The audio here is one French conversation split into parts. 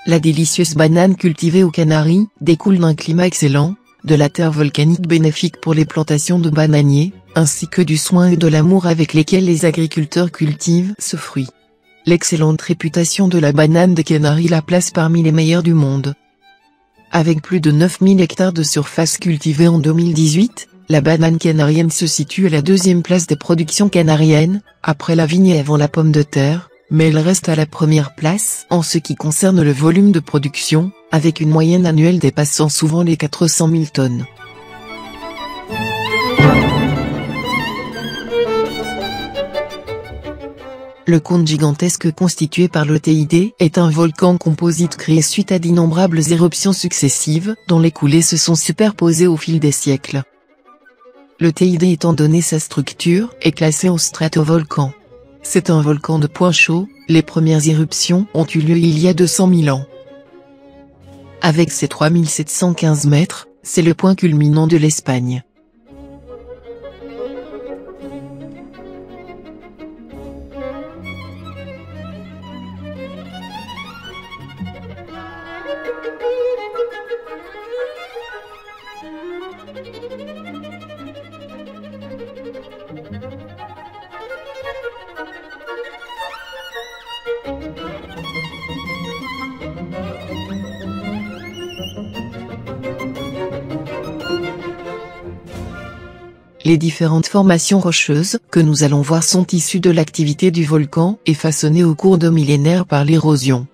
La délicieuse banane cultivée aux Canaries découle d'un climat excellent, de la terre volcanique bénéfique pour les plantations de bananiers, ainsi que du soin et de l'amour avec lesquels les agriculteurs cultivent ce fruit. L'excellente réputation de la banane des Canaries la place parmi les meilleures du monde. Avec plus de 9000 hectares de surface cultivée en 2018, la banane canarienne se situe à la deuxième place des productions canariennes, après la vigne et avant la pomme de terre, mais elle reste à la première place en ce qui concerne le volume de production, avec une moyenne annuelle dépassant souvent les 400 000 tonnes. Le cône gigantesque constitué par le TID est un volcan composite créé suite à d'innombrables éruptions successives dont les coulées se sont superposées au fil des siècles. Le TID étant donné sa structure est classé en stratovolcan. C'est un volcan de point chaud, les premières éruptions ont eu lieu il y a 200 000 ans. Avec ses 3715 mètres, c'est le point culminant de l'Espagne. Les différentes formations rocheuses que nous allons voir sont issues de l'activité du volcan et façonnées au cours de millénaires par l'érosion.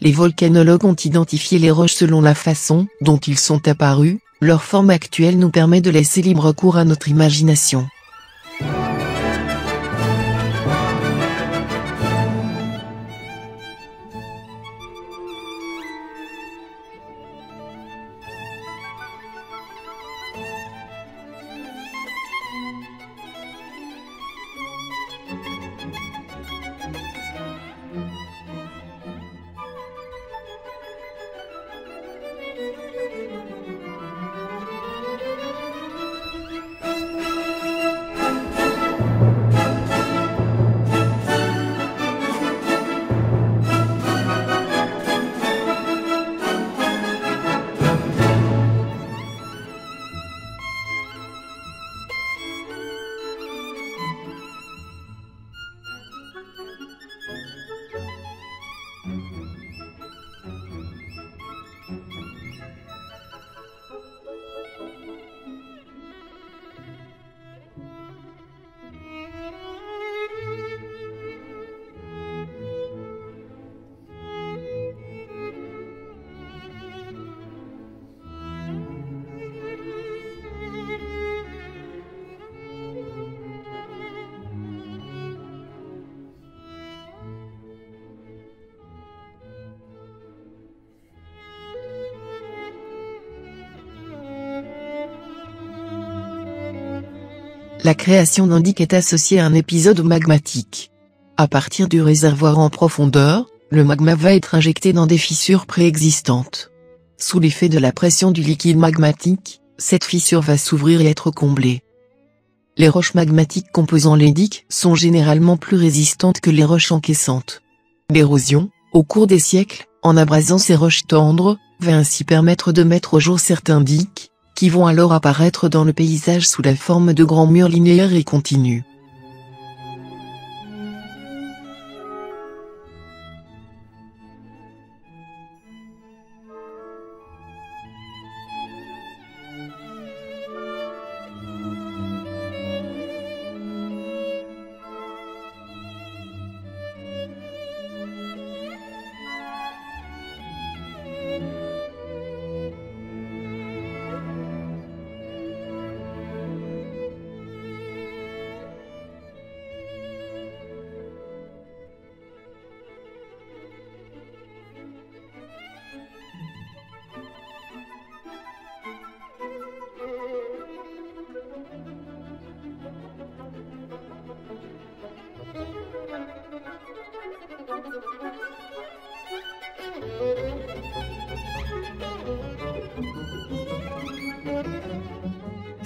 Les volcanologues ont identifié les roches selon la façon dont ils sont apparus, leur forme actuelle nous permet de laisser libre cours à notre imagination. La création d'Indic est associée à un épisode magmatique. À partir du réservoir en profondeur, le magma va être injecté dans des fissures préexistantes. Sous l'effet de la pression du liquide magmatique, cette fissure va s'ouvrir et être comblée. Les roches magmatiques composant l'Indic sont généralement plus résistantes que les roches encaissantes. L'érosion, au cours des siècles, en abrasant ces roches tendres, va ainsi permettre de mettre au jour certains dikes, qui vont alors apparaître dans le paysage sous la forme de grands murs linéaires et continus.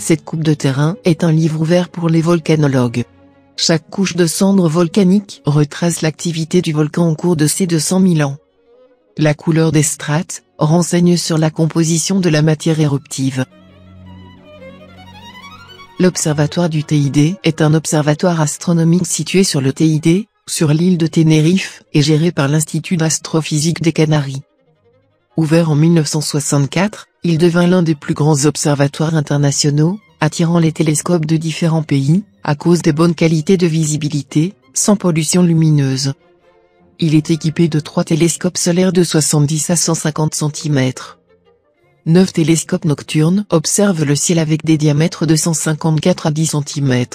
Cette coupe de terrain est un livre ouvert pour les volcanologues. Chaque couche de cendres volcaniques retrace l'activité du volcan au cours de ces 200 000 ans. La couleur des strates renseigne sur la composition de la matière éruptive. L'observatoire du Teide est un observatoire astronomique situé sur le Teide, sur l'île de Tenerife, et géré par l'Institut d'astrophysique des Canaries. Ouvert en 1964, il devint l'un des plus grands observatoires internationaux, attirant les télescopes de différents pays, à cause des bonnes qualités de visibilité, sans pollution lumineuse. Il est équipé de 3 télescopes solaires de 70 à 150 cm. 9 télescopes nocturnes observent le ciel avec des diamètres de 154 à 10 cm.